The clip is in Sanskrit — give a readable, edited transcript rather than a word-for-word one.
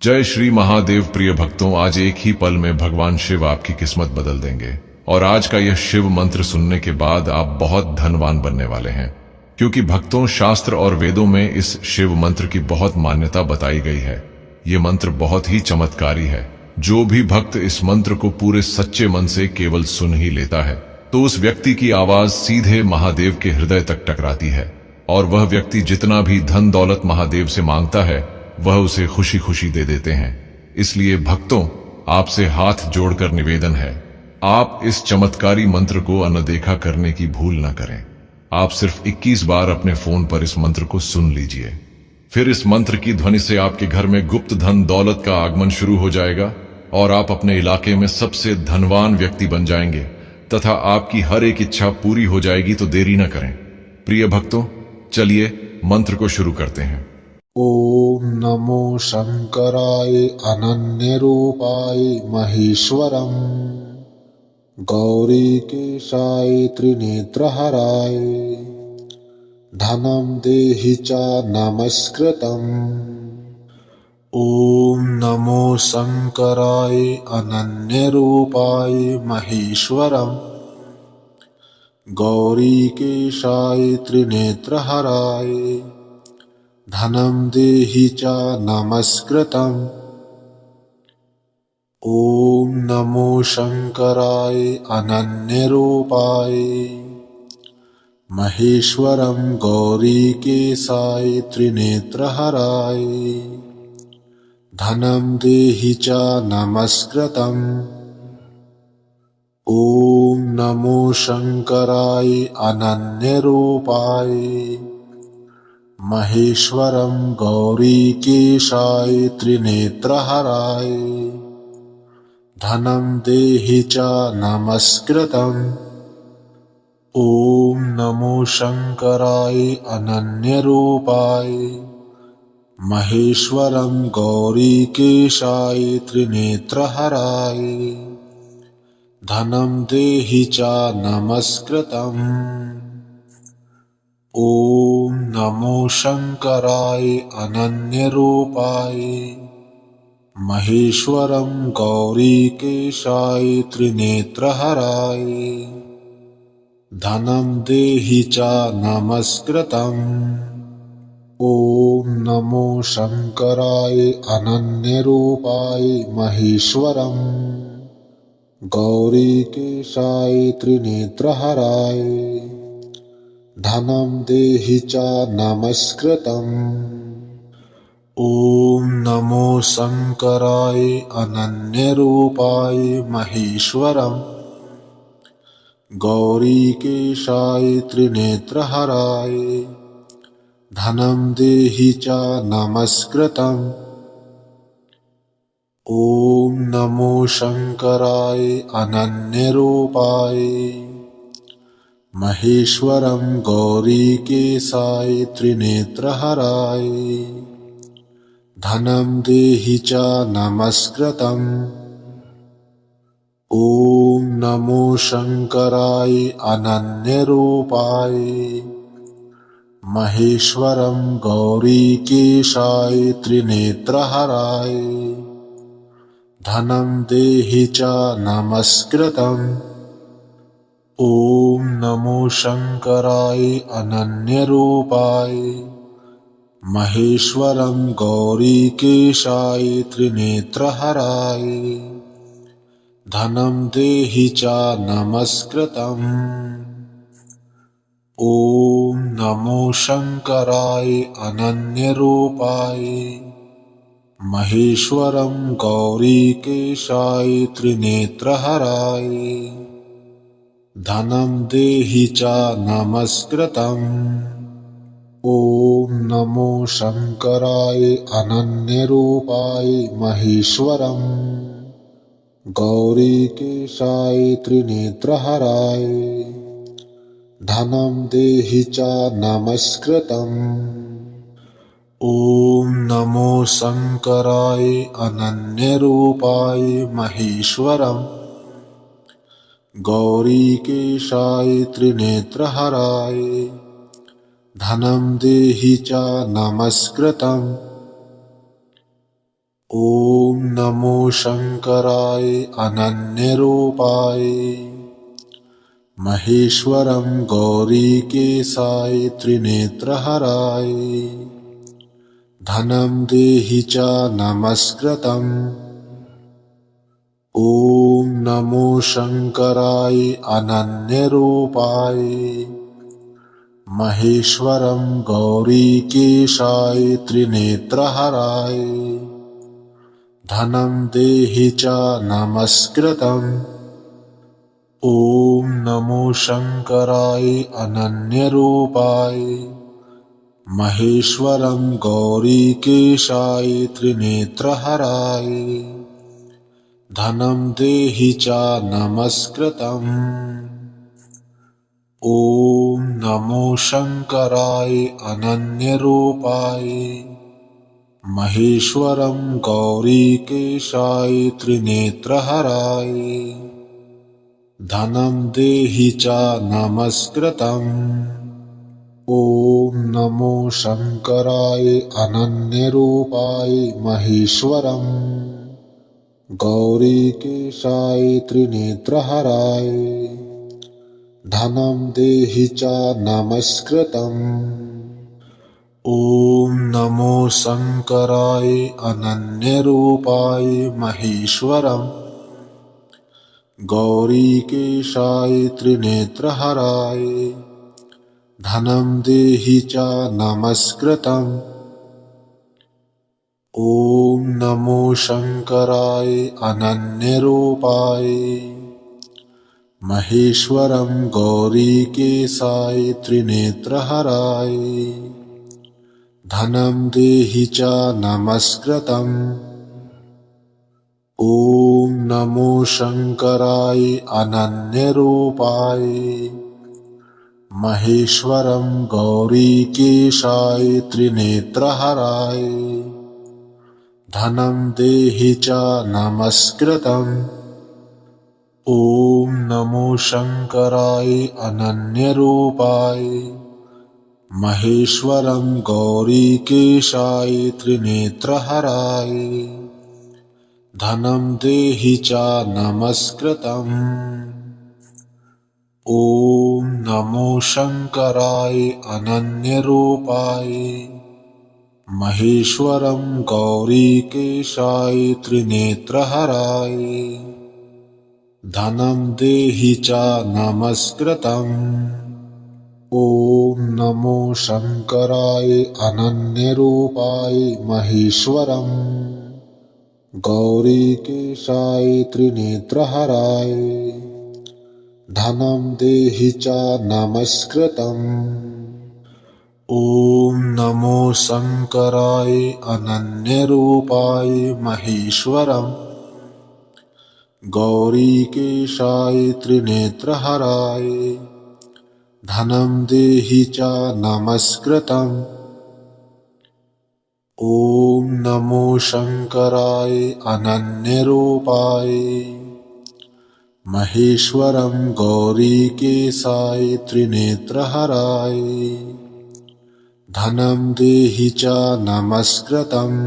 जय श्री महादेव। प्रिय भक्तों, आज एक ही पल में भगवान शिव आपकी किस्मत बदल देंगे। और आज का यह शिव मंत्र सुनने के बाद आप बहुत धनवान बनने वाले हैं, क्योंकि भक्तों, शास्त्र और वेदों में इस शिव मंत्र की बहुत मान्यता बताई गई है। ये मंत्र बहुत ही चमत्कारी है। जो भी भक्त इस मंत्र को पूरे सच्चे मन से केवल सुन ही लेता है, तो उस व्यक्ति की आवाज सीधे महादेव के हृदय तक टकराती है, और वह व्यक्ति जितना भी धन दौलत महादेव से मांगता है, वह उसे खुशी खुशी दे देते हैं। इसलिए भक्तों, आपसे हाथ जोड़कर निवेदन है, आप इस चमत्कारी मंत्र को अनदेखा करने की भूल न करें। आप सिर्फ 21 बार अपने फोन पर इस मंत्र को सुन लीजिए। फिर इस मंत्र की ध्वनि से आपके घर में गुप्त धन दौलत का आगमन शुरू हो जाएगा, और आप अपने इलाके में सबसे धनवान व्यक्ति बन जाएंगे, तथा आपकी हर एक इच्छा पूरी हो जाएगी। तो देरी न करें। प्रिय भक्तों, चलिए मंत्र को शुरू करते हैं। ओम नमो शंकराय अनन्यरूपाय महेश्वरम गौरीकेशाय त्रिनेत्रहराय धनं देहि च नमस्कृतम्। ओम नमो शंकराय अनन्यरूपाय महेश्वरम गौरीकेशाय त्रिनेत्रहराय धनं देहि च नमस्कृतम्। ओम नमो शंकराय अनन्यरूपाय महेश्वरं गौरीकेशाय त्रिनेत्रहराय धनं देहि च नमस्कृतम्। ओम नमो शंकराय अनन्यरूपाय महेश्वरं गौरीकेशाय त्रिनेत्रहराय धनं देहि च नमस्कृतम्। ओम नमो शंकराय अनन्यरूपाय महेश्वरं गौरीकेशाय त्रिनेत्रहराय धनं देहि च नमस्कृतम्। ओम नमो शंकराय अनन्यरूपाय महेश्वरं गौरीकेशाय त्रिनेत्रहराय धनं देहि च नमस्कृतम्। ओम नमो शंकराय अनन्यरूपाय महेश्वरं गौरीकेशाय त्रिनेत्रहराय धनं देहि च नमस्कृतम्। ओम नमो शंकराय अनन्यरूपाय महेश्वरं गौरीकेशाय त्रिनेत्रहराय धनं देहि च नमस्कृतम्। ओम नमो शंकराय अनन्यरूपाय महेश्वरं गौरीकेशाय त्रिनेत्रहराय धनं देहि च नमस्कृतम्। ओम नमो शंकराय अनन्यरूपाय महेश्वरं गौरीकेशाय त्रिनेत्रहराय धनं देहि च नमस्कृतम्। ओम नमो शंकराय अनन्यरूपाय महेश्वरं गौरीकेशाय त्रिनेत्रहराय धनं देहि च नमस्कृतम्। ओम नमो शंकराय अनन्यरूपाय महेश्वरं गौरीकेशाय त्रिनेत्रहराय धनं देहि च नमस्कृतम्। ओम नमो शंकराय अनन्यरूपाय महेश्वरं गौरीकेशाय त्रिनेत्रहराय धनं देहि च नमस्कृतम्। ओम नमो शंकराय अनन्यरूपाय महेश्वरं गौरीकेशाय त्रिनेत्रहराय धनं देहि च नमस्कृतम्। ॐ नमो शङ्कराय अनन्यरूपाय महेश्वरं गौरीकेशाय त्रिनेत्रहराय धनं देहि च नमस्कृतम् ॐ नमो शङ्कराय अनन्यरूपाय महेश्वरं गौरीकेशाय त्रिनेत्रहराय धनं देहि च नमस्कृतम् ॐ नमो शङ्कराय अनन्यरूपाय महेश्वरं गौरीकेशाय त्रिनेत्रहराय धनं देहि च नमस्कृतम् ॐ नमो शङ्कराय अनन्यरूपाय महेश्वरं गौरीकेशाय त्रिनेत्रहराय धनं देहि च नमस्कृतम् ॐ नमो शङ्कराय अनन्यरूपाय महेश्वरं गौरीकेशाय त्रिनेत्रहराय धनं देहि च नमस्कृतम् ॐ नमो शङ्कराय अनन्यरूपाय महेश्वरं गौरीकेशाय त्रिनेत्रहराय धनं देहि च नमस्कृतम् ॐ नमो शङ्कराय अनन्यरूपाय महेश्वरं गौरीकेशाय त्रिनेत्रहराय धनं देहि च नमस्कृतम् ॐ नमो शङ्कराय अनन्यरूपाय महेश्वरं गौरीकेशाय त्रिनेत्रहराय धनं देहि च नमस्कृतम् ॐ नमो शङ्कराय अनन्यरूपाय महेश्वरं गौरीकेशाय त्रिनेत्रहराय धनं देहि च नमस्कृतम् ॐ नमो शङ्कराय अनन्यरूपाय महेश्वरं गौरीकेशाय त्रिनेत्रहराय धनं देहि च नमस्कृतम् ॐ नमो शङ्कराय अनन्यरूपाय महेश्वरं गौरीकेशाय त्रिनेत्रहराय धनं देहि च नमस्कृतम् ॐ नमो शङ्कराय अनन्यरूपाय महेश्वरं गौरीकेशाय त्रिनेत्रहराय धनं देहि च नमस्कृतम् ॐ नमो शङ्कराय अनन्यरूपाय महेश्वरं गौरीकेशाय त्रिनेत्रहराय धनं देहि च नमस्कृतम्